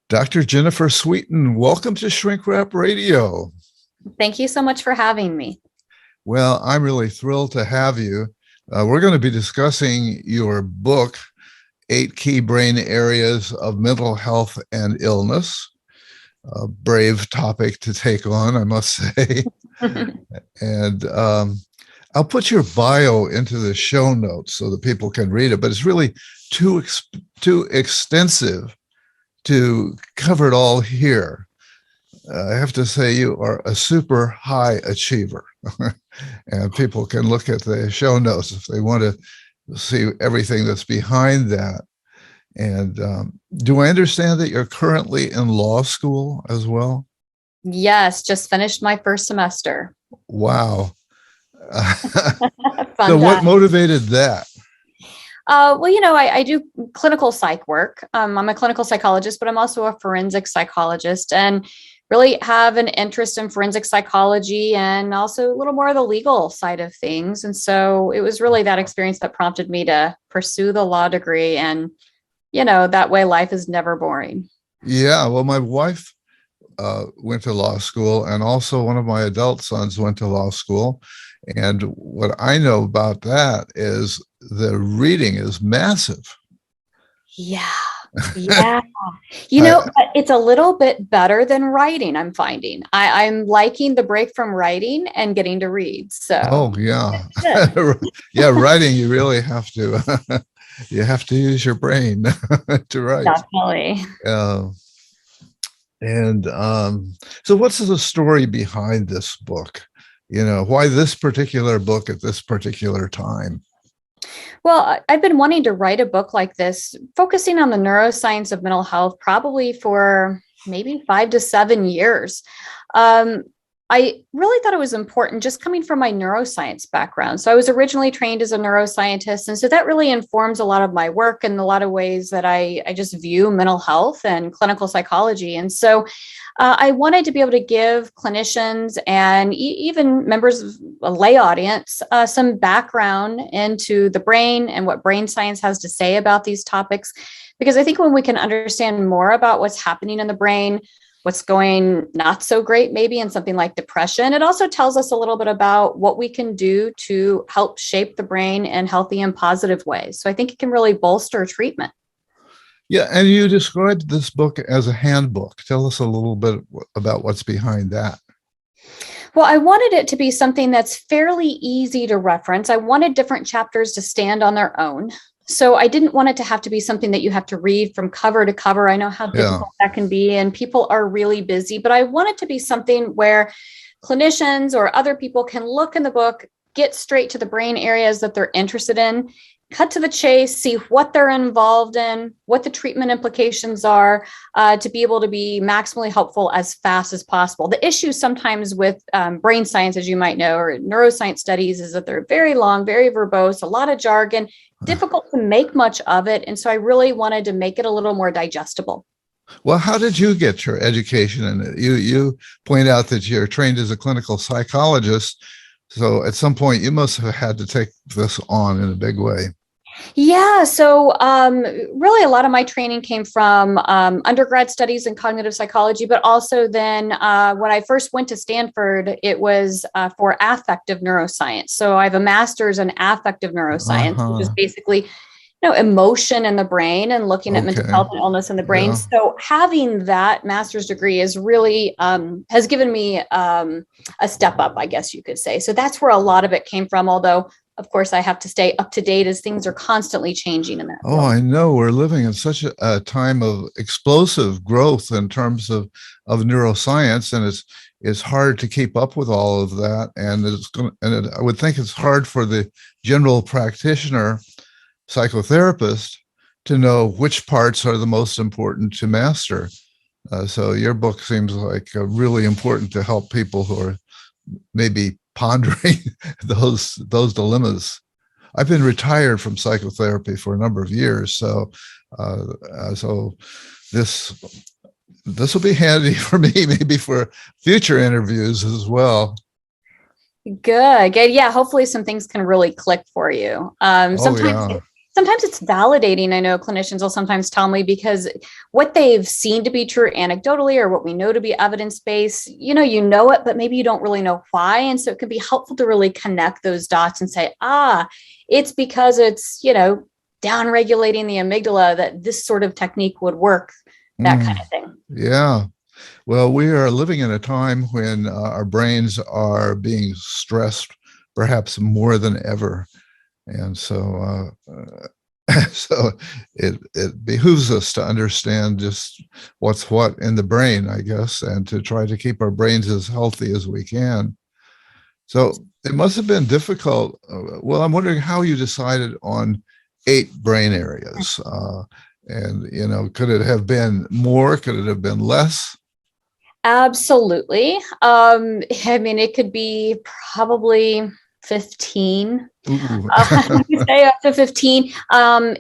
Dr. Jennifer Sweeten, welcome to Shrink Wrap Radio. Thank you so much for having me. Well, I'm really thrilled to have you. We're going to be discussing your book, Eight Key Brain Areas of Mental Health and Illness. A brave topic to take on, I must say. And I'll put your bio into the show notes so that people can read it, but it's really too extensive to cover it all here. I have to say you are a super high achiever. And people can look at the show notes if they want to see everything that's behind that. And do I understand that you're currently in law school as well? Yes, just finished my first semester. Wow. Fun So what time. motivated that? I do clinical psych work. I'm a clinical psychologist, but I'm also a forensic psychologist and really have an interest in forensic psychology and also a little more of the legal side of things. And so it was really that experience that prompted me to pursue the law degree. And, that way life is never boring. Yeah, well, my wife went to law school, and also one of my adult sons went to law school. And what I know about that is the reading is massive. Yeah. Yeah. But it's a little bit better than writing, I'm finding. I'm liking the break from writing and getting to read. Oh, So yeah. good. Yeah, writing, you really have to, you have to use your brain to write. Definitely. Uh, and so what's the story behind this book? Why this particular book at this particular time? Well, I've been wanting to write a book like this, focusing on the neuroscience of mental health, probably for maybe 5 to 7 years. I really thought it was important just coming from my neuroscience background. So I was originally trained as a neuroscientist. And so that really informs a lot of my work and a lot of ways that I just view mental health and clinical psychology. And so I wanted to be able to give clinicians and even members of a lay audience some background into the brain and what brain science has to say about these topics. Because I think when we can understand more about what's happening in the brain, what's going not so great, maybe in something like depression, it also tells us a little bit about what we can do to help shape the brain in healthy and positive ways. So I think it can really bolster treatment. Yeah, and you described this book as a handbook. Tell us a little bit about what's behind that. Well, I wanted it to be something that's fairly easy to reference. I wanted different chapters to stand on their own. So I didn't want it to have to be something that you have to read from cover to cover. I know how Yeah. difficult that can be, and people are really busy, but I want it to be something where clinicians or other people can look in the book, get straight to the brain areas that they're interested in, cut to the chase, see what they're involved in, what the treatment implications are, to be able to be maximally helpful as fast as possible. The issue sometimes with brain science, as you might know, or neuroscience studies, is that they're very long, very verbose, a lot of jargon, difficult to make much of it. And so I really wanted to make it a little more digestible. Well, how did you get your education in it? You point out that you're trained as a clinical psychologist. So at some point you must have had to take this on in a big way. Yeah, so really a lot of my training came from undergrad studies in cognitive psychology, but also then when I first went to Stanford, it was for affective neuroscience. So I have a master's in affective neuroscience, which is Uh-huh. basically emotion in the brain and looking at mental Okay. health and illness in the brain. Yeah. So having that master's degree is really has given me a step up, I guess you could say. So that's where a lot of it came from. Although, of course, I have to stay up to date as things are constantly changing in that Oh, field. I know. We're living in such a time of explosive growth in terms of neuroscience, and it's hard to keep up with all of that. And I would think it's hard for the general practitioner psychotherapist to know which parts are the most important to master. So your book seems like really important to help people who are maybe pondering those dilemmas. I've been retired from psychotherapy for a number of years, so this this will be handy for me, maybe for future interviews as well. Good, good. Yeah, hopefully some things can really click for you. Oh Sometimes yeah, sometimes it's validating. I know clinicians will sometimes tell me, because what they've seen to be true anecdotally, or what we know to be evidence-based, you know it, but maybe you don't really know why. And so it can be helpful to really connect those dots and say, it's because it's, down regulating the amygdala that this sort of technique would work, that kind of thing. Yeah. Well, we are living in a time when our brains are being stressed perhaps more than ever. And so, so it behooves us to understand just what's what in the brain, I guess, and to try to keep our brains as healthy as we can. So it must have been difficult. Well, I'm wondering how you decided on 8 brain areas. And, could it have been more? Could it have been less? Absolutely. It could be probably 15. Ooh. Say up to 15.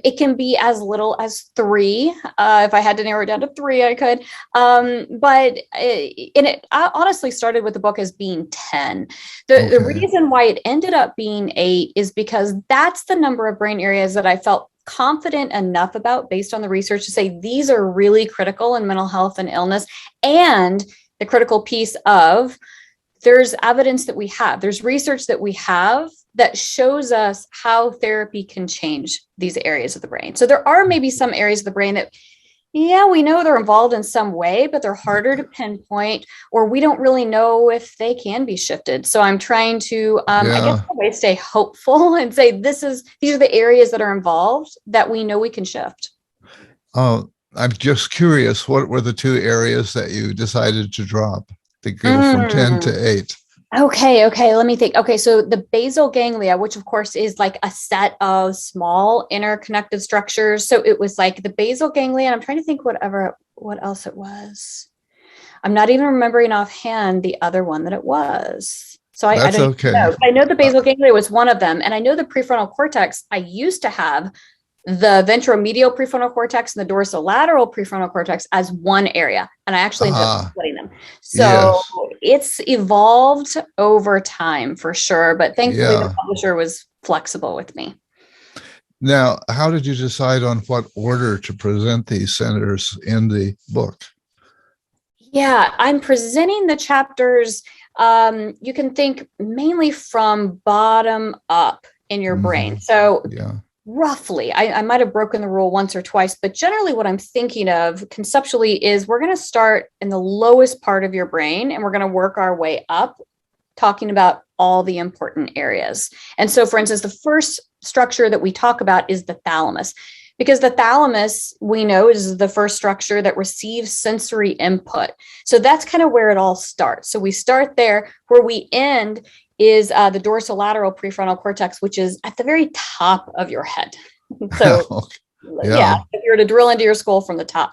It can be as little as 3. If I had to narrow it down to 3, I could. But it honestly started with the book as being 10. The reason why it ended up being 8 is because that's the number of brain areas that I felt confident enough about, based on the research, to say these are really critical in mental health and illness. And the critical piece of, there's evidence that we have, there's research that we have that shows us how therapy can change these areas of the brain. So there are maybe some areas of the brain that, we know they're involved in some way, but they're harder to pinpoint, or we don't really know if they can be shifted. So I'm trying to, I guess, always stay hopeful and say, these are the areas that are involved that we know we can shift. I'm just curious, what were the 2 areas that you decided to drop to go from 10 to 8? Okay. Let me think. Okay. So the basal ganglia, which of course is like a set of small interconnected structures. So it was like the basal ganglia, and I'm trying to think what else it was. I'm not even remembering offhand the other one that it was. So I don't okay. know. I know the basal ganglia was one of them. And I know the prefrontal cortex, I used to have the ventromedial prefrontal cortex and the dorsolateral prefrontal cortex as one area. And I actually ended up splitting them. So it's evolved over time for sure. But thankfully the publisher was flexible with me. Now, how did you decide on what order to present these centers in the book? Yeah, I'm presenting the chapters. You can think mainly from bottom up in your brain. So roughly, I might have broken the rule once or twice, but generally what I'm thinking of conceptually is we're going to start in the lowest part of your brain and we're going to work our way up, talking about all the important areas. And so, for instance, the first structure that we talk about is the thalamus, because the thalamus, we know, is the first structure that receives sensory input. So that's kind of where it all starts. So we start there. Where we end is the dorsolateral prefrontal cortex, which is at the very top of your head. So if you were to drill into your skull from the top.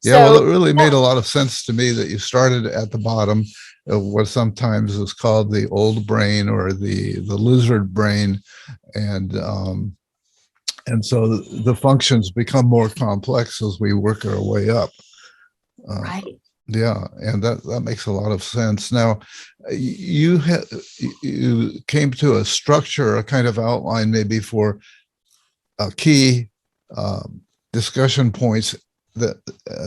Well, it really made a lot of sense to me that you started at the bottom of what sometimes is called the old brain, or the lizard brain. And so the functions become more complex as we work our way up. Right. Yeah, and that makes a lot of sense. Now, you came to a structure, a kind of outline, maybe for key discussion points that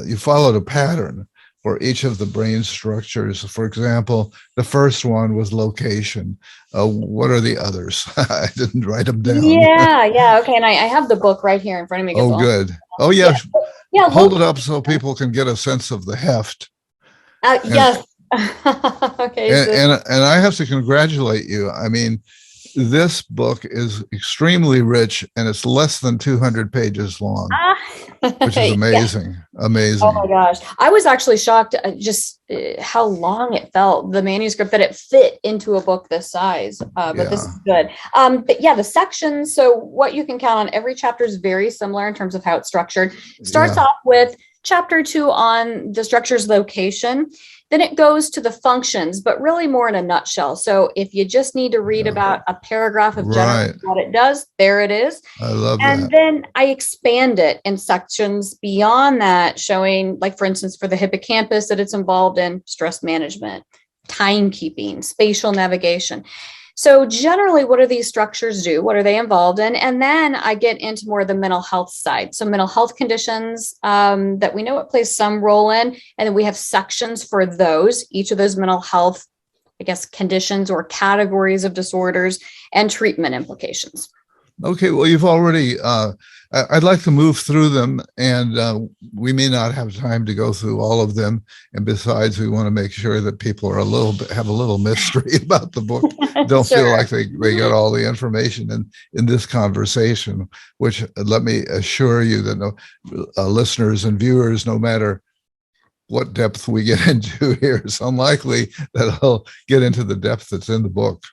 you followed a pattern for each of the brain structures. For example, the first one was location. What are the others? I didn't write them down. Yeah. Okay, and I have the book right here in front of me. Oh, good. Oh, yeah. Hold it up so people can get a sense of the heft. Yes. Okay. And I have to congratulate you. I mean, this book is extremely rich, and it's less than 200 pages long, which is amazing. Amazing. Oh my gosh. I was actually shocked just how long it felt, the manuscript, that it fit into a book this size. But this is good. But yeah, the sections. So what you can count on, every chapter is very similar in terms of how it's structured. Starts off with chapter 2 on the structure's location. Then it goes to the functions, but really more in a nutshell. So if you just need to read about a paragraph of generally what it does, there it is. I love that. And then I expand it in sections beyond that, showing, like, for instance, for the hippocampus, that it's involved in stress management, timekeeping, spatial navigation. So generally, what do these structures do? What are they involved in? And then I get into more of the mental health side. So mental health conditions that we know it plays some role in, and then we have sections for those, each of those mental health, I guess, conditions or categories of disorders and treatment implications. Okay, well, you've already, I'd like to move through them, and we may not have time to go through all of them. And besides, we want to make sure that people are have a little mystery about the book. Don't Sure. feel like they got all the information in this conversation, which let me assure you that listeners and viewers, no matter what depth we get into here, it's unlikely that I'll get into the depth that's in the book.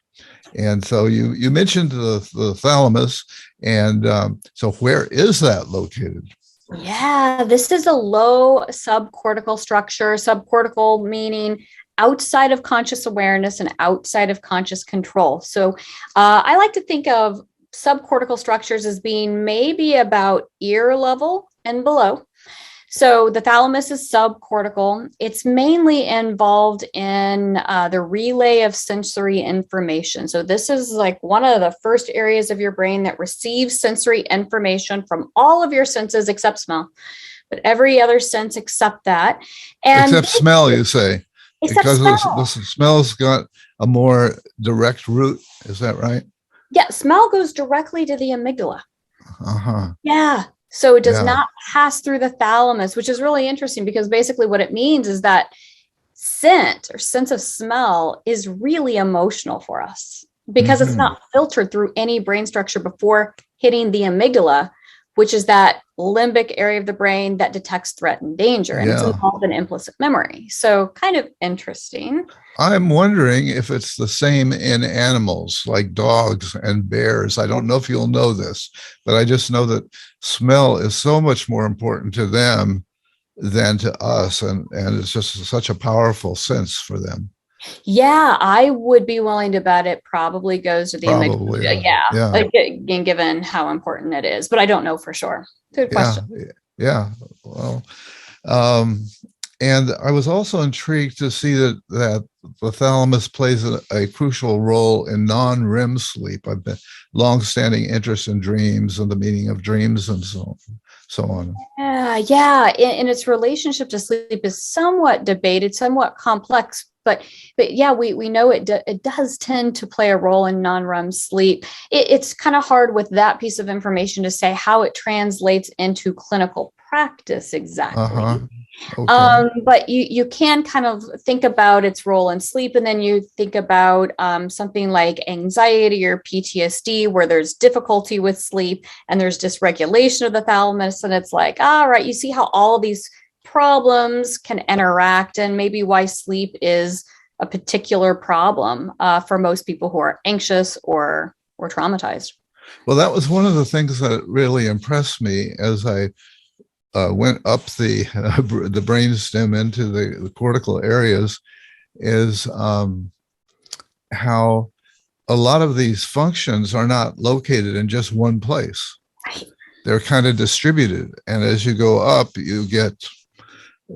And so you mentioned the thalamus, and so where is that located? Yeah, this is a low subcortical structure. Subcortical meaning outside of conscious awareness and outside of conscious control. So I like to think of subcortical structures as being maybe about ear level and below. So the thalamus is subcortical. It's mainly involved in the relay of sensory information. So this is like one of the first areas of your brain that receives sensory information from all of your senses except smell, but every other sense except that. And except smell, you say, because smell. the smell's got a more direct route. Is that right? Yeah, smell goes directly to the amygdala. Uh-huh. Yeah. So it does not pass through the thalamus, which is really interesting because basically what it means is that scent or sense of smell is really emotional for us because it's not filtered through any brain structure before hitting the amygdala, which is that limbic area of the brain that detects threat and danger. And it's involved in implicit memory. So kind of interesting. I'm wondering if it's the same in animals like dogs and bears. I don't know if you'll know this, but I just know that smell is so much more important to them than to us. And it's just such a powerful sense for them. Yeah, I would be willing to bet it probably goes to the amygdala. Yeah. Again, given how important it is, but I don't know for sure. Good question. Yeah. Well, and I was also intrigued to see that the thalamus plays a crucial role in non-REM sleep. I've been long-standing interest in dreams and the meaning of dreams and so on. Yeah. And its relationship to sleep is somewhat debated, somewhat complex. But yeah, we know it does tend to play a role in non-REM sleep. It's kind of hard with that piece of information to say how it translates into clinical practice exactly. Okay. But you can kind of think about its role in sleep, and then you think about something like anxiety or PTSD, where there's difficulty with sleep and there's dysregulation of the thalamus, and it's like, all right, you see how all these problems can interact, and maybe why sleep is a particular problem for most people who are anxious or traumatized. Well, that was one of the things that really impressed me as I went up the brainstem into the cortical areas, is how a lot of these functions are not located in just one place. Right. They're kind of distributed, and as you go up, you get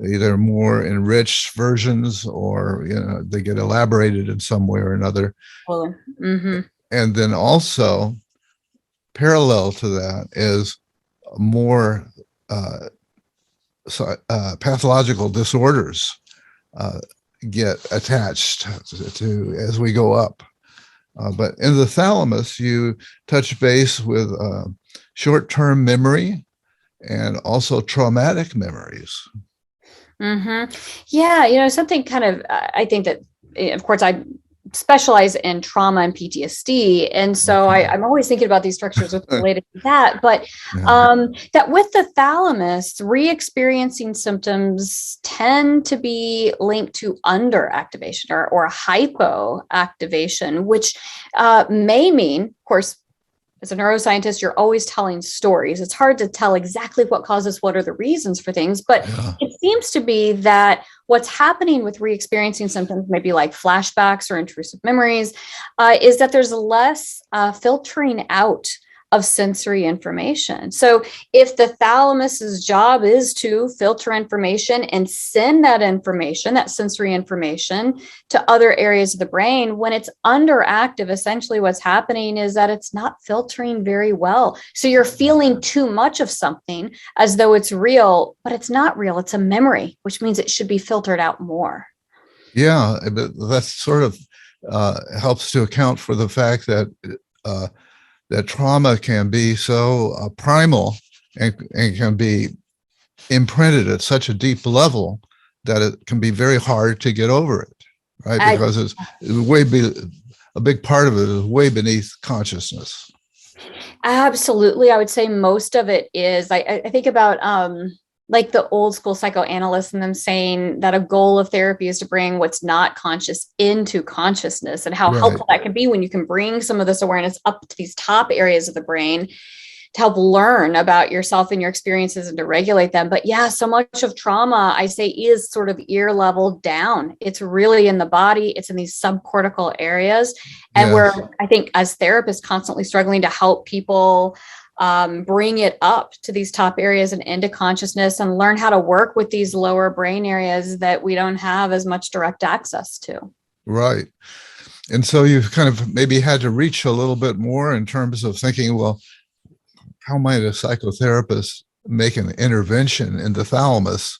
either more enriched versions, or they get elaborated in some way or another. Mm-hmm. And then also parallel to that is more pathological disorders get attached to as we go up. But in the thalamus, you touch base with short-term memory and also traumatic memories. Mm-hmm. Yeah, something kind of, I think that, of course, I specialize in trauma and PTSD. And so I'm always thinking about these structures related to that. But that with the thalamus, re-experiencing symptoms tend to be linked to underactivation or hypoactivation, which may mean, of course, as a neuroscientist, you're always telling stories. It's hard to tell exactly what causes what are the reasons for things, but it seems to be that what's happening with re-experiencing symptoms, maybe like flashbacks or intrusive memories, is that there's less filtering out of sensory information. So if the thalamus's job is to filter information and send that information, that sensory information, to other areas of the brain, when it's underactive, essentially what's happening is that it's not filtering very well. So you're feeling too much of something as though it's real, but it's not real. It's a memory, which means it should be filtered out more. Yeah, but that sort of helps to account for the fact that that trauma can be so primal and can be imprinted at such a deep level that it can be very hard to get over it, right? Because it's a big part of it is way beneath consciousness. Absolutely. I would say most of it is. I think about like the old school psychoanalysts and them saying that a goal of therapy is to bring what's not conscious into consciousness, and how helpful that can be when you can bring some of this awareness up to these top areas of the brain to help learn about yourself and your experiences and to regulate them. But yeah, so much of trauma, I say, is sort of ear level down. It's really in the body. It's in these subcortical areas. And we're, I think, as therapists, constantly struggling to help people bring it up to these top areas and into consciousness, and learn how to work with these lower brain areas that we don't have as much direct access to. Right. And so you've kind of maybe had to reach a little bit more in terms of thinking, well, how might a psychotherapist make an intervention in the thalamus?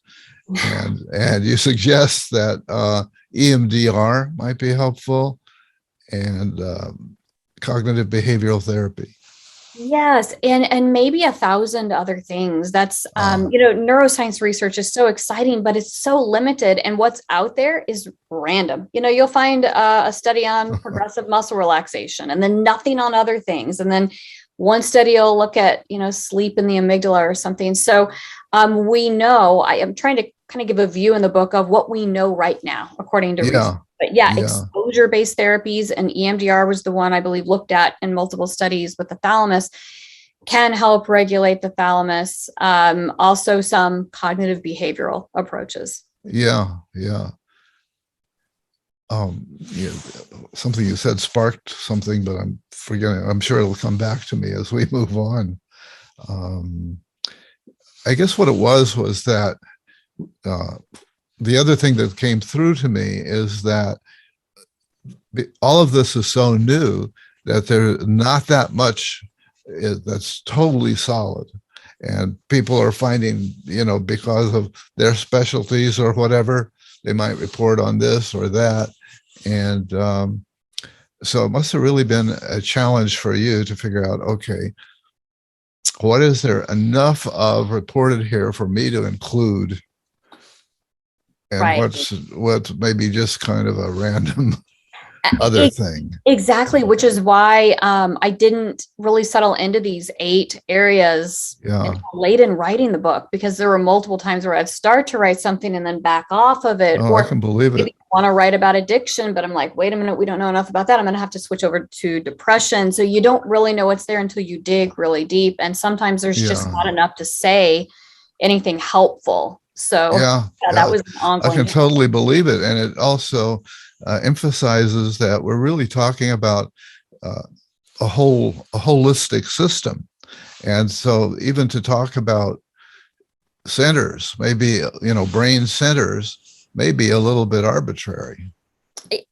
And you suggest that EMDR might be helpful, and cognitive behavioral therapy. Yes, and maybe 1,000 other things. That's neuroscience research is so exciting, but it's so limited, and what's out there is random. You'll find a study on progressive muscle relaxation, and then nothing on other things, and then one study will look at sleep in the amygdala or something. So we know, I am trying to kind of give a view in the book of what we know right now, according to research. But exposure-based therapies, and EMDR was the one I believe looked at in multiple studies with the thalamus, can help regulate the thalamus. Also some cognitive behavioral approaches. Yeah. Something you said sparked something, but I'm forgetting. I'm sure it'll come back to me as we move on. I guess what it was that the other thing that came through to me is that all of this is so new that there's not that much that's totally solid. And people are finding, because of their specialties or whatever, they might report on this or that. And so it must have really been a challenge for you to figure out, okay, what is there enough of reported here for me to include? And what's maybe just kind of a random other thing. Exactly, which is why I didn't really settle into these 8 areas late in writing the book, because there were multiple times where I'd start to write something and then back off of it. Oh, I can believe it. I want to write about addiction, but I'm like, wait a minute, we don't know enough about that. I'm going to have to switch over to depression. So you don't really know what's there until you dig really deep. And sometimes there's just not enough to say anything helpful. So that was an ongoing. I can totally believe it. And it also emphasizes that we're really talking about a holistic system. And so even to talk about centers, maybe, brain centers, may be a little bit arbitrary.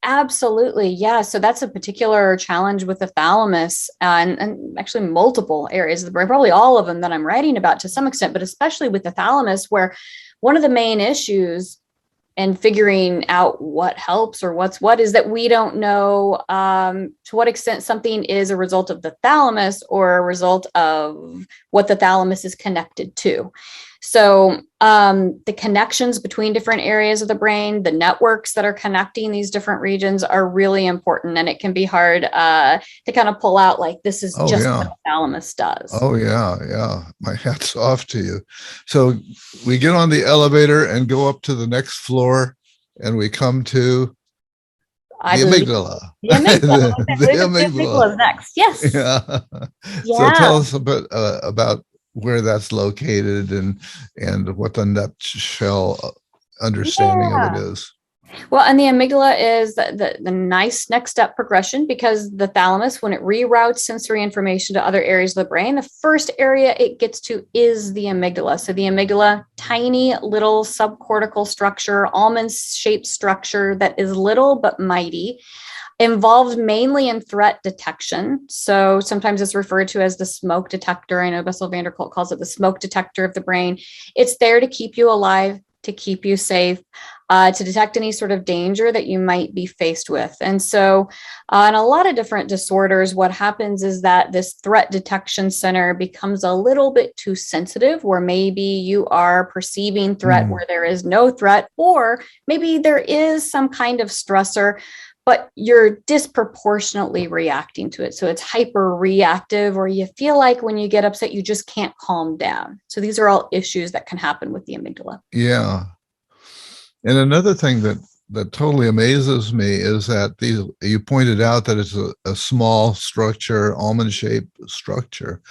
Absolutely. Yeah. So that's a particular challenge with the thalamus, and actually multiple areas of the brain, probably all of them that I'm writing about to some extent, but especially with the thalamus, where one of the main issues in figuring out what helps or what's what is that we don't know to what extent something is a result of the thalamus or a result of what the thalamus is connected to. So the connections between different areas of the brain, the networks that are connecting these different regions are really important. And it can be hard to kind of pull out, like, this is what the thalamus does. Oh, yeah. My hat's off to you. So we get on the elevator and go up to the next floor, and we come to the amygdala. The amygdala is next. Yes. Yeah. So tell us a bit about where that's located and what the nutshell understanding of it is. Well, and the amygdala is the nice next step progression, because the thalamus, when it reroutes sensory information to other areas of the brain, the first area it gets to is the amygdala. So the amygdala, tiny little subcortical structure, almond-shaped structure that is little but mighty, involved mainly in threat detection. So sometimes it's referred to as the smoke detector. I know Bessel van der Kolk calls it the smoke detector of the brain. It's there to keep you alive, to keep you safe, to detect any sort of danger that you might be faced with. And so in a lot of different disorders, what happens is that this threat detection center becomes a little bit too sensitive, where maybe you are perceiving threat where there is no threat, or maybe there is some kind of stressor, but you're disproportionately reacting to it. So it's hyper reactive, or you feel like when you get upset, you just can't calm down. So these are all issues that can happen with the amygdala. Yeah. And another thing that totally amazes me is that you pointed out that it's a small structure, almond-shaped structure,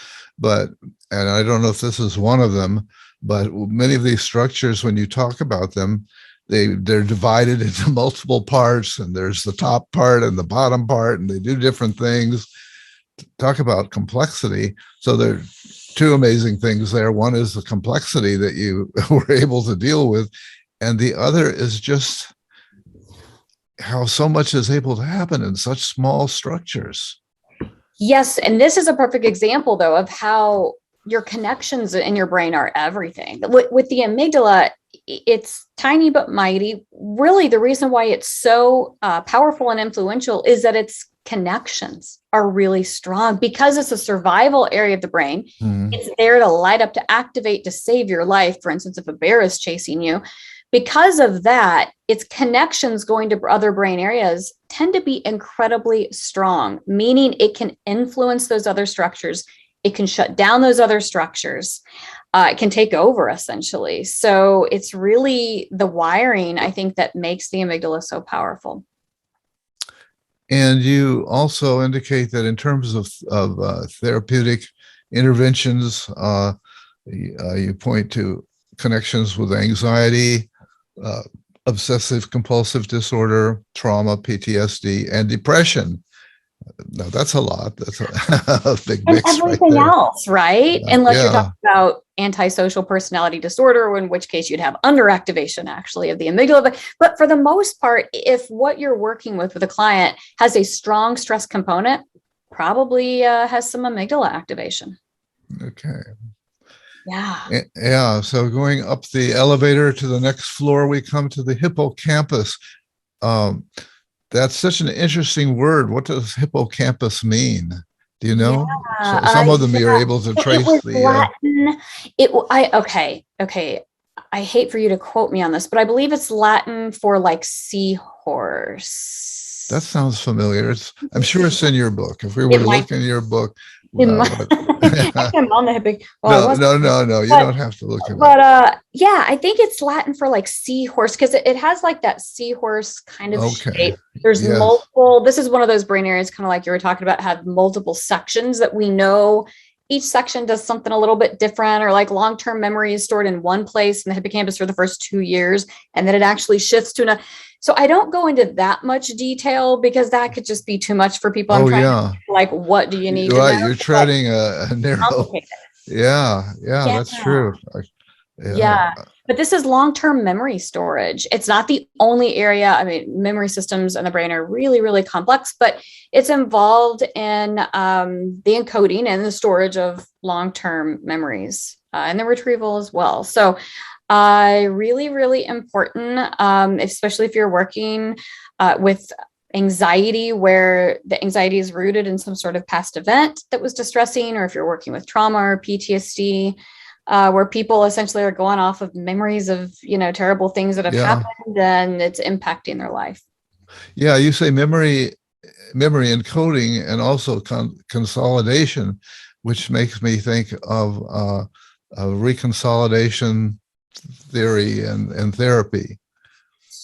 and I don't know if this is one of them, but many of these structures, when you talk about them, they're divided into multiple parts, and there's the top part and the bottom part, and they do different things. Talk about complexity. So there are two amazing things there. One is the complexity that you were able to deal with, and the other is just how so much is able to happen in such small structures. Yes. And this is a perfect example, though, of how your connections in your brain are everything. With the amygdala, it's tiny but mighty. Really, the reason why it's so powerful and influential is that its connections are really strong, because it's a survival area of the brain. It's there to light up, to activate, to save your life. For instance, if a bear is chasing you, because of that, its connections going to other brain areas tend to be incredibly strong, meaning it can influence those other structures. It can shut down those other structures. It can take over, essentially. So it's really the wiring, I think, that makes the amygdala so powerful. And you also indicate that in terms of therapeutic interventions, you point to connections with anxiety, obsessive compulsive disorder, trauma, PTSD, and depression. Now that's a lot. That's a big And mix right everything there. else, right? Yeah, Unless you're yeah. talking about antisocial personality disorder, in which case you'd have underactivation actually of the amygdala. But for the most part, if what you're working with a client has a strong stress component, probably has some amygdala activation. Okay. Yeah. Yeah. So going up the elevator to the next floor, we come to the hippocampus. Um, that's such an interesting word. What does hippocampus mean? Do you know? So some of them you're able to So it trace was the. Latin. Okay. I hate for you to quote me on this, but I believe it's Latin for like seahorse. That sounds familiar. I'm sure it's in your book. If we were It to might. look in your book, It might. I'm on the hippie. Well, I no, was. no. You But don't have to look it up. yeah, I think it's Latin for like seahorse, because it has like that seahorse kind of Okay. shape. There's Yes. multiple. This is one of those brain areas, kind of like you were talking about, have multiple sections that we know each section does something a little bit different, or like long-term memory is stored in one place in the hippocampus for the first 2 years, and then it actually shifts to another. So I don't go into that much detail, because that could just be too much for people. I'm Oh trying yeah. to, like, what do you need to Right. know? You're But treading a narrow. complicated. Yeah. Yeah. That's true. Yeah. Yeah. But this is long-term memory storage. It's not the only area. I mean, memory systems in the brain are really, really complex, but it's involved in the encoding and the storage of long-term memories and the retrieval as well. So really, really important, especially if you're working with anxiety, where the anxiety is rooted in some sort of past event that was distressing, or if you're working with trauma or PTSD, where people essentially are going off of memories of, terrible things that have Yeah. happened, and it's impacting their life. Yeah. You say memory encoding, and also consolidation, which makes me think of reconsolidation theory and therapy.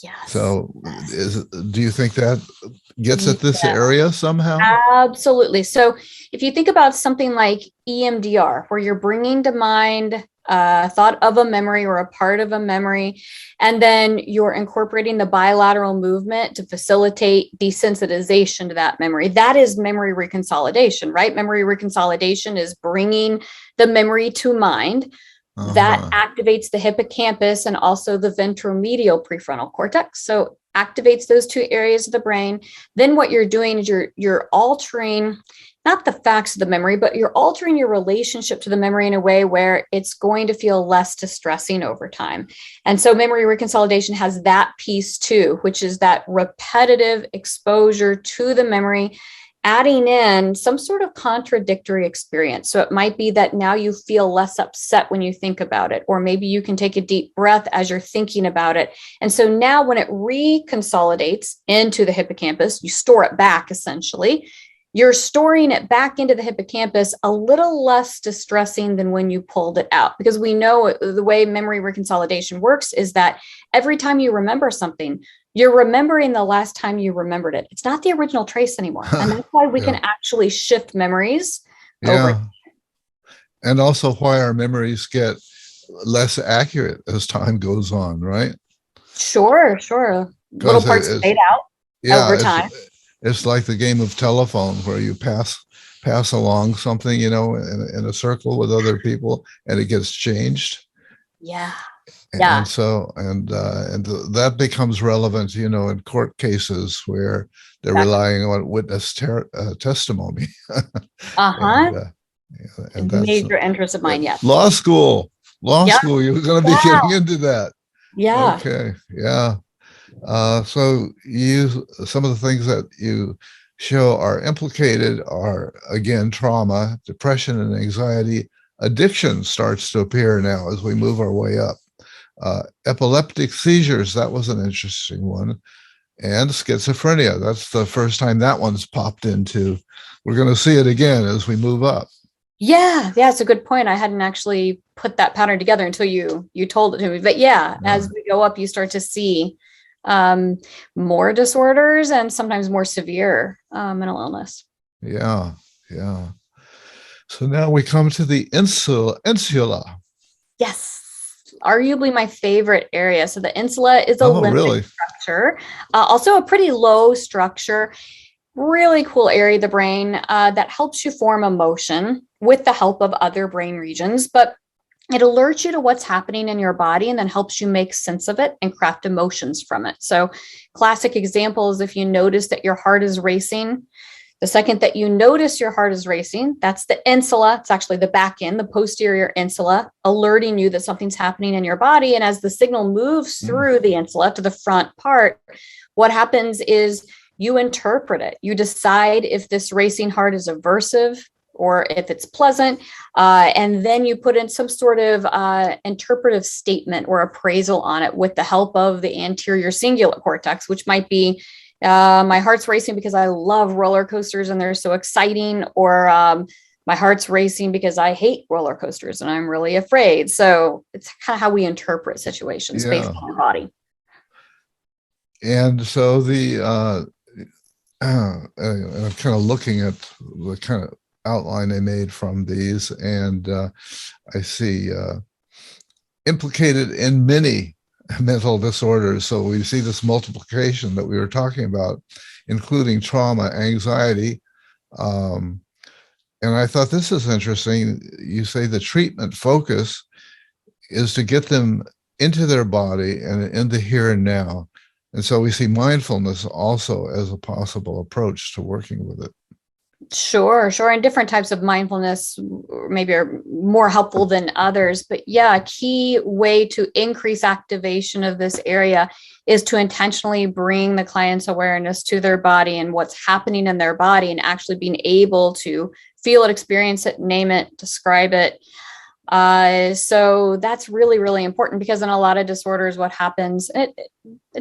Yes. So do you think that gets at this area somehow? Absolutely. So if you think about something like EMDR, where you're bringing to mind thought of a memory or a part of a memory, and then you're incorporating the bilateral movement to facilitate desensitization to that memory. That is memory reconsolidation, right? Memory reconsolidation is bringing the memory to mind. That activates the hippocampus and also the ventromedial prefrontal cortex. So activates those two areas of the brain. Then what you're doing is you're altering not the facts of the memory, but you're altering your relationship to the memory in a way where it's going to feel less distressing over time. And so memory reconsolidation has that piece too, which is that repetitive exposure to the memory, adding in some sort of contradictory experience. So it might be that now you feel less upset when you think about it, or maybe you can take a deep breath as you're thinking about it. And so now when it reconsolidates into the hippocampus, you store it back essentially. You're storing it back into the hippocampus a little less distressing than when you pulled it out, because we know the way memory reconsolidation works is that every time you remember something, you're remembering the last time you remembered it. It's not the original trace anymore. And that's why we can actually shift memories over. And also why our memories get less accurate as time goes on, right? Sure. Little parts fade out over time. It's like the game of telephone where you pass along something, in a circle with other people, and it gets changed. Yeah. And so, that becomes relevant, in court cases where they're relying on witness testimony. And that's major interest of mine. Yes. Law school. You're going to be getting into that. Yeah. Okay. Yeah. So some of the things that you show are implicated are, again, trauma, depression, and anxiety. Addiction starts to appear now as we move our way up. Epileptic seizures, that was an interesting one. And schizophrenia, that's the first time that one's popped into. We're going to see it again as we move up. Yeah, it's a good point. I hadn't actually put that pattern together until you told it to me. But as we go up, you start to see more disorders and sometimes more severe mental illness. Yeah. So now we come to the insula. Yes, arguably my favorite area. So the insula is a limbic structure, also a pretty low structure, really cool area of the brain that helps you form emotion with the help of other brain regions, but it alerts you to what's happening in your body and then helps you make sense of it and craft emotions from it. So classic examples, if you notice that your heart is racing, the second that you notice your heart is racing, that's the insula. It's actually the back end, the posterior insula, alerting you that something's happening in your body. And as the signal moves through the insula to the front part, what happens is you interpret it. You decide if this racing heart is aversive or if it's pleasant, and then you put in some sort of interpretive statement or appraisal on it with the help of the anterior cingulate cortex, which might be, my heart's racing because I love roller coasters and they're so exciting, or my heart's racing because I hate roller coasters and I'm really afraid. So it's kind of how we interpret situations based on our body. And so I'm kind of looking at the kind of outline they made from these, and I see implicated in many mental disorders. So we see this multiplication that we were talking about, including trauma, anxiety. And I thought this is interesting. You say the treatment focus is to get them into their body and in the here and now. And so we see mindfulness also as a possible approach to working with it. Sure. And different types of mindfulness maybe are more helpful than others. But a key way to increase activation of this area is to intentionally bring the client's awareness to their body and what's happening in their body, and actually being able to feel it, experience it, name it, describe it. So that's really, really important, because in a lot of disorders, what happens, it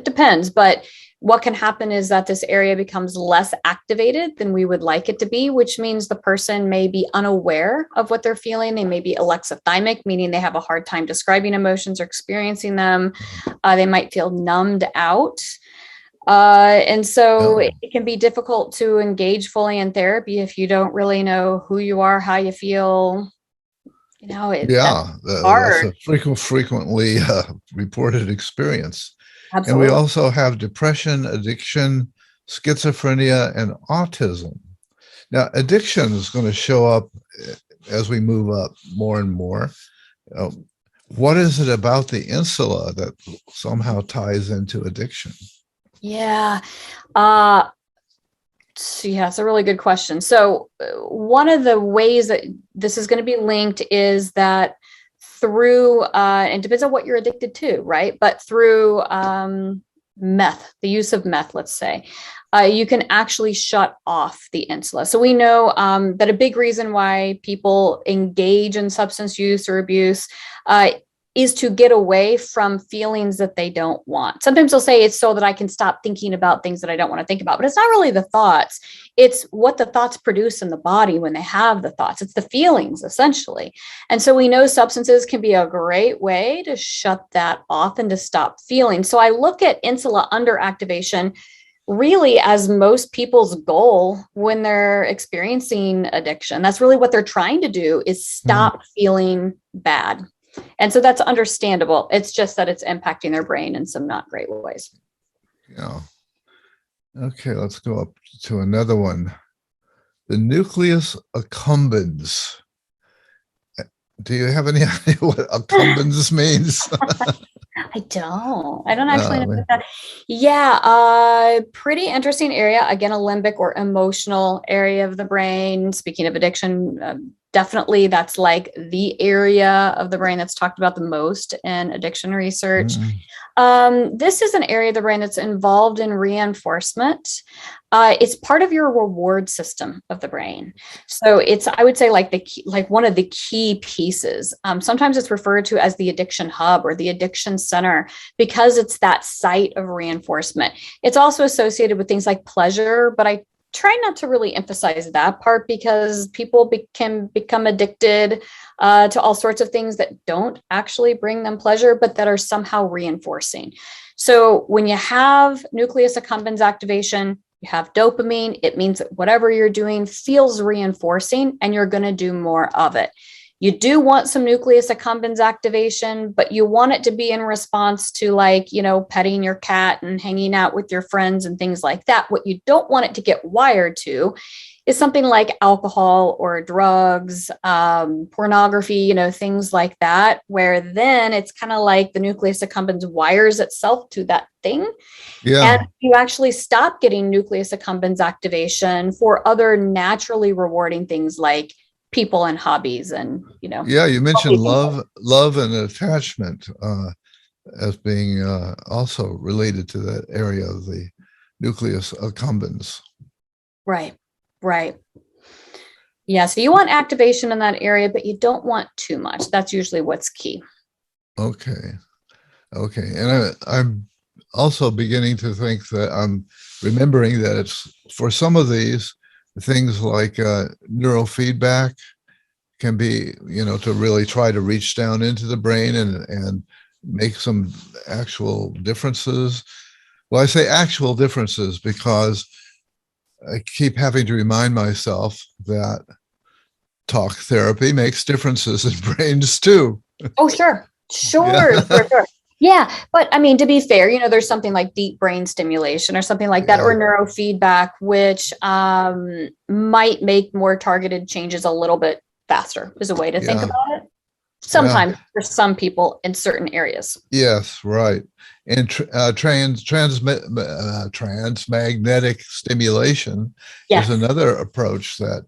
depends, but what can happen is that this area becomes less activated than we would like it to be, which means the person may be unaware of what they're feeling. They may be alexithymic, meaning they have a hard time describing emotions or experiencing them. They might feel numbed out. And so it can be difficult to engage fully in therapy if you don't really know who you are, how you feel, That's Yeah, that's hard. a frequently reported experience. And we Absolutely. also have depression, addiction, schizophrenia, and autism. Now, addiction is going to show up as we move up more and more. Uh, what is it about the insula that somehow ties into addiction? Yeah. Uh, yeah, it's a really good question. So, one of the ways that this is going to be linked is that through, and it depends on what you're addicted to, right? But through meth, the use of meth, let's say, you can actually shut off the insula. So, we know that a big reason why people engage in substance use or abuse is to get away from feelings that they don't want. Sometimes they'll say it's so that I can stop thinking about things that I don't want to think about, but it's not really the thoughts. It's what the thoughts produce in the body when they have the thoughts. It's the feelings, essentially. And so we know substances can be a great way to shut that off and to stop feeling. So I look at insula underactivation really as most people's goal when they're experiencing addiction. That's really what they're trying to do, is stop feeling bad. And so that's understandable. It's just that it's impacting their brain in some not great ways. Yeah. Okay, let's go up to another one. The nucleus accumbens. Do you have any idea what accumbens means? I don't actually know Uh, what that. Yeah, pretty interesting area. Again, a limbic or emotional area of the brain. Speaking of addiction, definitely that's like the area of the brain that's talked about the most in addiction research. This is an area of the brain that's involved in reinforcement. It's part of your reward system of the brain. So it's, I would say, like like one of the key pieces. Sometimes it's referred to as the addiction hub or the addiction center because it's that site of reinforcement. It's also associated with things like pleasure, but I try not to really emphasize that part because people can become addicted to all sorts of things that don't actually bring them pleasure, but that are somehow reinforcing. So when you have nucleus accumbens activation, you have dopamine, it means that whatever you're doing feels reinforcing and you're going to do more of it. You do want some nucleus accumbens activation, but you want it to be in response to, like, petting your cat and hanging out with your friends and things like that. What you don't want it to get wired to is something like alcohol or drugs, pornography, things like that, where then it's kind of like the nucleus accumbens wires itself to that thing. yeah. And you actually stop getting nucleus accumbens activation for other naturally rewarding things like people and hobbies and Yeah, you mentioned healthy things. love and attachment as being also related to that area of the nucleus accumbens. Right. Yeah, so you want activation in that area, but you don't want too much. That's usually what's key. Okay. And I'm also beginning to think that I'm remembering that it's for some of these things like neurofeedback can be, to really try to reach down into the brain and make some actual differences. Well, I say actual differences because I keep having to remind myself that talk therapy makes differences in brains too. Oh, sure. Yeah. Sure. Yeah, but I mean, to be fair, there's something like deep brain stimulation or something like that, Yeah. or neurofeedback, which might make more targeted changes a little bit faster, is a way to think Yeah. about it. Sometimes for some people in certain areas. Yes, right. And transmagnetic stimulation is Yes, another approach that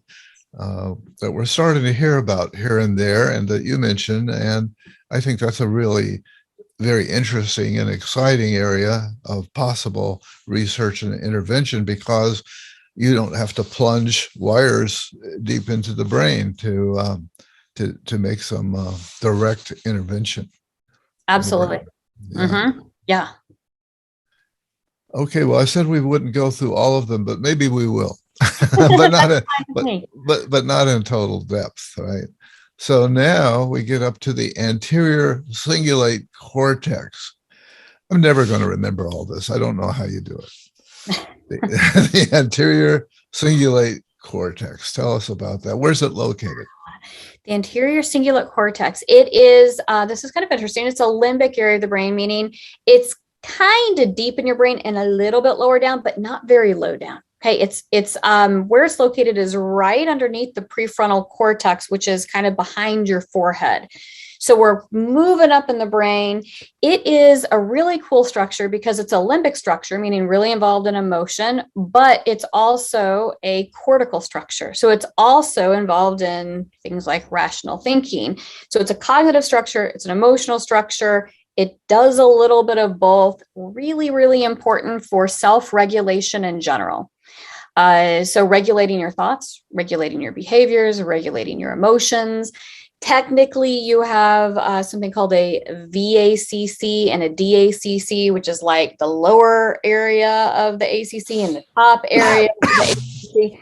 we're starting to hear about here and there, and that you mentioned. And I think that's a really very interesting and exciting area of possible research and intervention because you don't have to plunge wires deep into the brain to make some direct intervention. absolutely. Yeah. Yeah. Okay. Well, I said we wouldn't go through all of them, but maybe we will, but not but not in total depth, right? So now we get up to the anterior cingulate cortex. I'm never going to remember all this. I don't know how you do it. The anterior cingulate cortex. Tell us about that. Where's it located? The anterior cingulate cortex. It is, this is kind of interesting. It's a limbic area of the brain, meaning it's kind of deep in your brain and a little bit lower down, but not very low down. Okay, it's where it's located is right underneath the prefrontal cortex, which is kind of behind your forehead. So we're moving up in the brain. It is a really cool structure because it's a limbic structure, meaning really involved in emotion, but it's also a cortical structure. So it's also involved in things like rational thinking. So it's a cognitive structure, it's an emotional structure. It does a little bit of both. Really, really important for self-regulation in general. So regulating your thoughts, regulating your behaviors, regulating your emotions. Technically, you have something called a VACC and a DACC, which is like the lower area of the ACC and the top area of the ACC,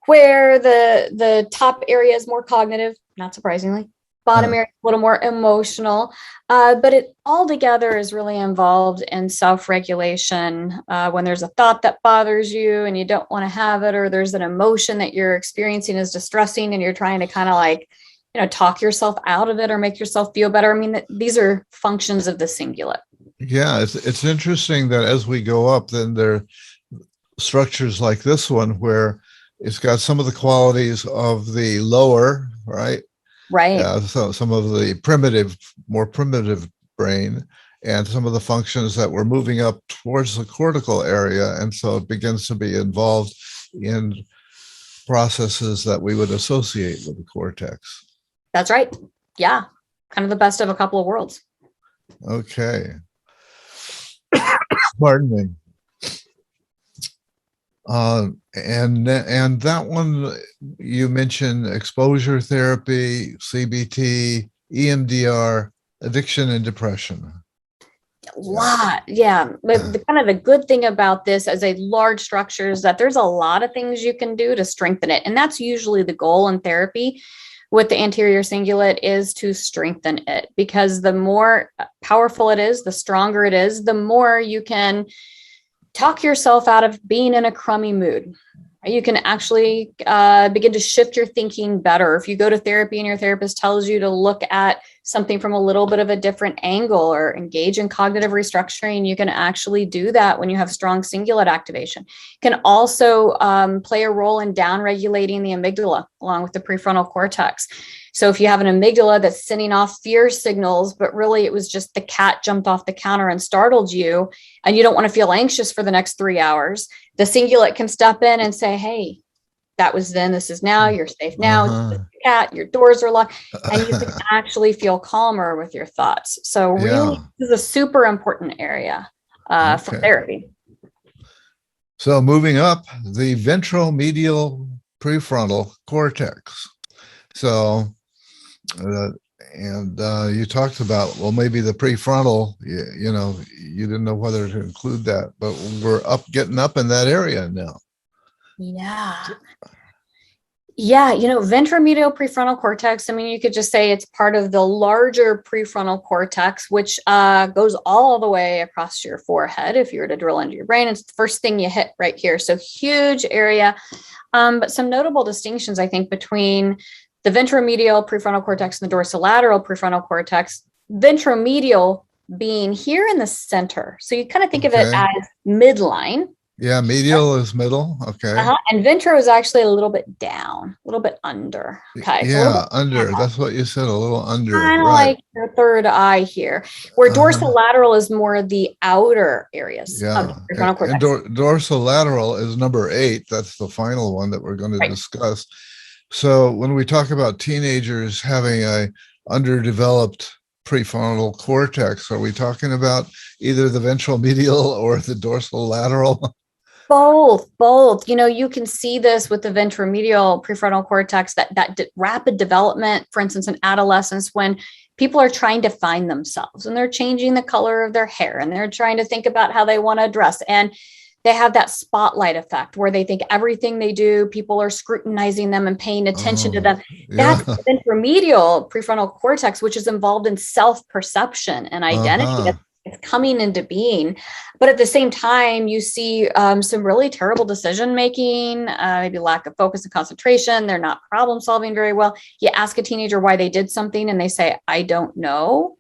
where the top area is more cognitive, not surprisingly. Bottom area a little more emotional, but it all together is really involved in self-regulation. When there's a thought that bothers you and you don't want to have it, or there's an emotion that you're experiencing is distressing and you're trying to kind of like, talk yourself out of it or make yourself feel better. I mean, these are functions of the cingulate. Yeah, it's interesting that as we go up, then there are structures like this one where it's got some of the qualities of the lower, right? Right. So some of the more primitive brain, and some of the functions that we're moving up towards the cortical area. And so it begins to be involved in processes that we would associate with the cortex. That's right. Yeah. Kind of the best of a couple of worlds. Okay. Pardon me. And that one, you mentioned exposure therapy, CBT, EMDR, addiction and depression. A lot. Yeah. But the good thing about this as a large structure is that there's a lot of things you can do to strengthen it. And that's usually the goal in therapy with the anterior cingulate, is to strengthen it, because the more powerful it is, the stronger it is, the more you can talk yourself out of being in a crummy mood. You can actually begin to shift your thinking better. If you go to therapy and your therapist tells you to look at something from a little bit of a different angle or engage in cognitive restructuring, you can actually do that when you have strong cingulate activation. It can also play a role in down-regulating the amygdala along with the prefrontal cortex. So if you have an amygdala that's sending off fear signals, but really it was just the cat jumped off the counter and startled you, and you don't want to feel anxious for the next 3 hours, the cingulate can step in and say, hey, that was then, this is now, you're safe now, It's the cat, your doors are locked, and you can actually feel calmer with your thoughts. So really, this is a super important area for therapy. So moving up, the ventromedial prefrontal cortex. So, you talked about, well, maybe the prefrontal, you didn't know whether to include that, but we're getting up in that area now. Yeah. Yeah. Ventromedial prefrontal cortex, I mean, you could just say it's part of the larger prefrontal cortex, which goes all the way across your forehead. If you were to drill into your brain, it's the first thing you hit right here. So huge area. But some notable distinctions, I think, between the ventromedial prefrontal cortex and the dorsolateral prefrontal cortex. Ventromedial being here in the center. So you kind of think of it as midline. Yeah, medial is middle. Okay. And ventro is actually a little bit down, a little bit under. Okay. Yeah, under. Down. That's what you said, a little under. Kind of like your third eye here, where dorsolateral is more of the outer areas of the prefrontal cortex. And dorsolateral is number 8. That's the final one that we're going to discuss. So when we talk about teenagers having a underdeveloped prefrontal cortex, are we talking about either the ventromedial or the dorsolateral? Both. You can see this with the ventromedial prefrontal cortex, that rapid development, for instance, in adolescence, when people are trying to find themselves and they're changing the color of their hair and they're trying to think about how they want to dress. And they have that spotlight effect where they think everything they do, people are scrutinizing them and paying attention to them. That's the ventromedial prefrontal cortex, which is involved in self-perception and identity. That's coming into being. But at the same time, you see some really terrible decision making, maybe lack of focus and concentration. They're not problem solving very well. You ask a teenager why they did something and they say, I don't know,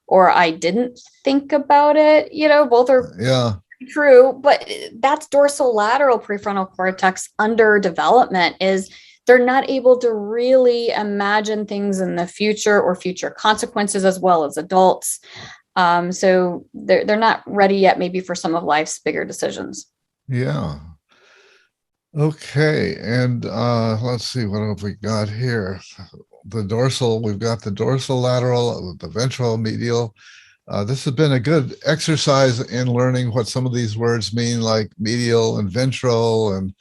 or I didn't think about it. Both are true, but that's dorsolateral prefrontal cortex under development. Is they're not able to really imagine things in the future or future consequences as well as adults. So they're not ready yet, maybe for some of life's bigger decisions. Yeah. Okay. And let's see, what have we got here? We've got the dorsolateral, the ventral, medial. This has been a good exercise in learning what some of these words mean, like medial and ventral and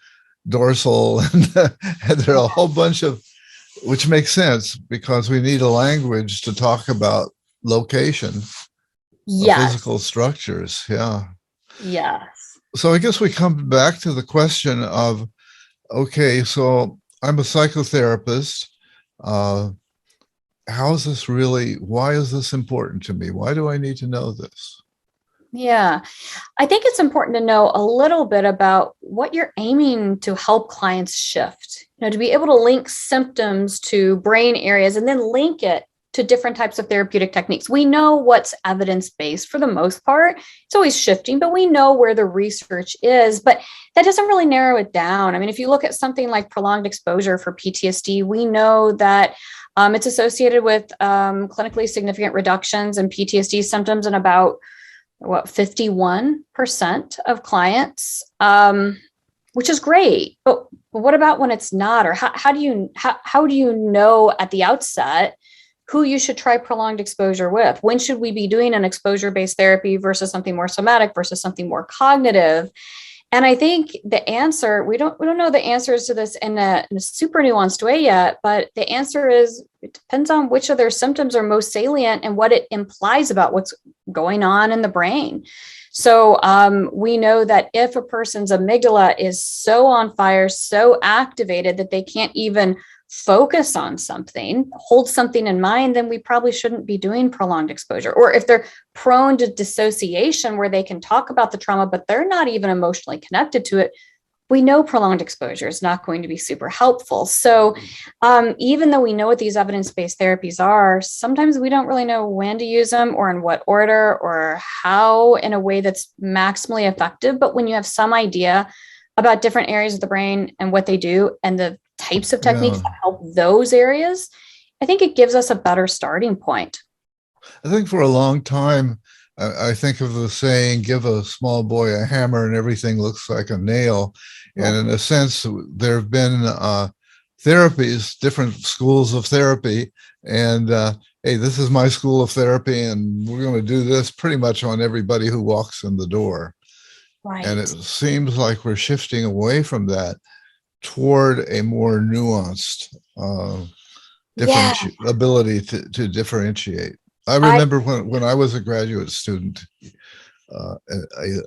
dorsal. And there are a whole bunch of, which makes sense because we need a language to talk about location. Yes. Physical structures. Yeah. Yes. So I guess we come back to the question of, okay, so I'm a psychotherapist. How is this really, why is this important to me? Why do I need to know this? Yeah, I think it's important to know a little bit about what you're aiming to help clients shift, to be able to link symptoms to brain areas and then link it to different types of therapeutic techniques. We know what's evidence-based for the most part. It's always shifting, but we know where the research is, but that doesn't really narrow it down. I mean, if you look at something like prolonged exposure for PTSD, we know that it's associated with clinically significant reductions in PTSD symptoms in about 51% of clients, which is great. But what about when it's not? Or how do you know at the outset who you should try prolonged exposure with? When should we be doing an exposure-based therapy versus something more somatic versus something more cognitive? And I think the answer, we don't know the answers to this in a super nuanced way yet, but the answer is it depends on which of their symptoms are most salient and what it implies about what's going on in the brain. So we know that if a person's amygdala is so on fire, so activated that they can't even focus on something, hold something in mind, then we probably shouldn't be doing prolonged exposure. Or if they're prone to dissociation where they can talk about the trauma, but they're not even emotionally connected to it, we know prolonged exposure is not going to be super helpful. So even though we know what these evidence-based therapies are, sometimes we don't really know when to use them or in what order or how in a way that's maximally effective. But when you have some idea about different areas of the brain and what they do and the types of techniques that help those areas, I think it gives us a better starting point. I think for a long time, I think of the saying, give a small boy a hammer and everything looks like a nail. Yeah. And in a sense, there have been therapies, different schools of therapy. And hey, this is my school of therapy, and we're going to do this pretty much on everybody who walks in the door. Right. And it seems like we're shifting away from that toward a more nuanced ability to differentiate. I remember when I was a graduate student a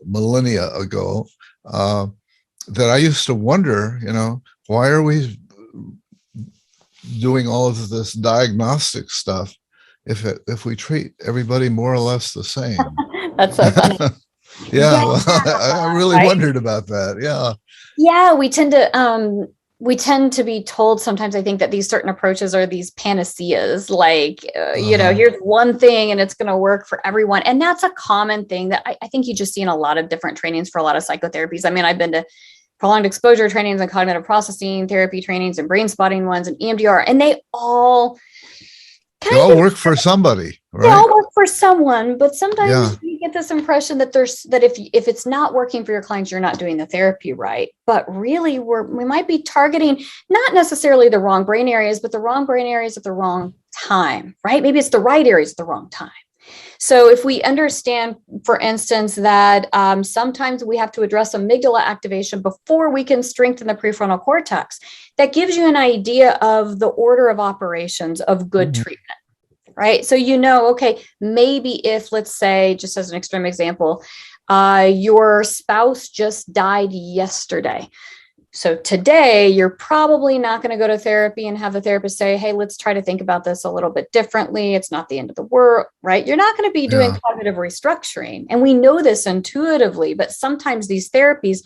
millennia ago, that I used to wonder, why are we doing all of this diagnostic stuff if we treat everybody more or less the same? That's so funny. Yeah, well, I really wondered about that. Yeah. Yeah, we tend to be told sometimes, I think, that these certain approaches are these panaceas, like, here's one thing and it's going to work for everyone. And that's a common thing that I think you just see in a lot of different trainings for a lot of psychotherapies. I mean, I've been to prolonged exposure trainings and cognitive processing therapy trainings and brain spotting ones and EMDR, and they all work for somebody, right? They all work for someone, but sometimes you get this impression that if it's not working for your clients, you're not doing the therapy right. But really, we might be targeting not necessarily the wrong brain areas, but the wrong brain areas at the wrong time, right? Maybe it's the right areas at the wrong time. So if we understand, for instance, that sometimes we have to address amygdala activation before we can strengthen the prefrontal cortex, that gives you an idea of the order of operations of good treatment, right? So okay, maybe if, let's say, just as an extreme example, your spouse just died yesterday. So today, you're probably not going to go to therapy and have the therapist say, hey, let's try to think about this a little bit differently. It's not the end of the world, right? You're not going to be doing cognitive restructuring. And we know this intuitively, but sometimes these therapies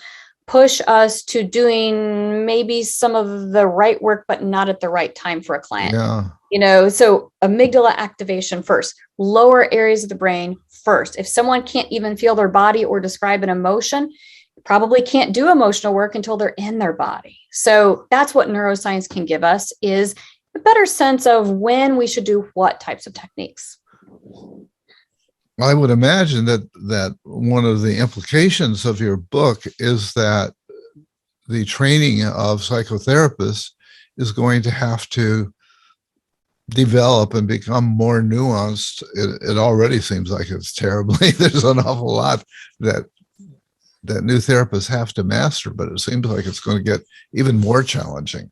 push us to doing maybe some of the right work, but not at the right time for a client. Yeah. So amygdala activation first, lower areas of the brain first. If someone can't even feel their body or describe an emotion, probably can't do emotional work until they're in their body. So that's what neuroscience can give us, is a better sense of when we should do what types of techniques. I would imagine that one of the implications of your book is that the training of psychotherapists is going to have to develop and become more nuanced. It already seems like it's terribly, there's an awful lot that new therapists have to master, but it seems like it's going to get even more challenging.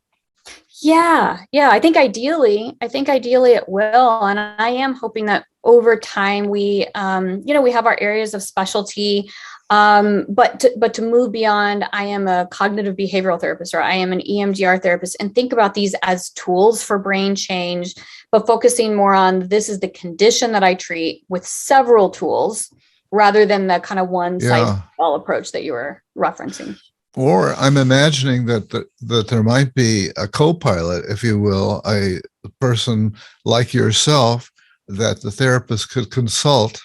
Yeah. I think ideally it will. And I am hoping that over time we have our areas of specialty. But to move beyond, I am a cognitive behavioral therapist, or I am an EMDR therapist, and think about these as tools for brain change, but focusing more on this is the condition that I treat with several tools, rather than the kind of one size fits all approach that you were referencing. Or I'm imagining that there might be a co-pilot, if you will, a person like yourself that the therapist could consult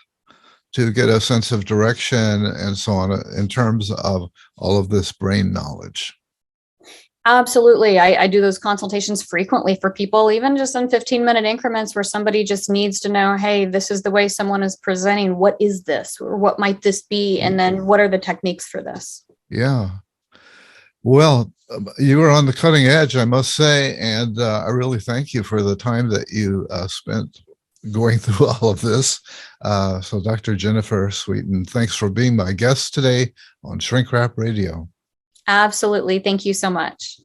to get a sense of direction and so on in terms of all of this brain knowledge. Absolutely. I do those consultations frequently for people, even just in 15-minute increments, where somebody just needs to know, hey, this is the way someone is presenting. What is this? Or what might this be? And then what are the techniques for this? Yeah. Well, you were on the cutting edge, I must say, and I really thank you for the time that you spent going through all of this. So Dr. Jennifer Sweeten, thanks for being my guest today on Shrink Rap Radio. Absolutely. Thank you so much.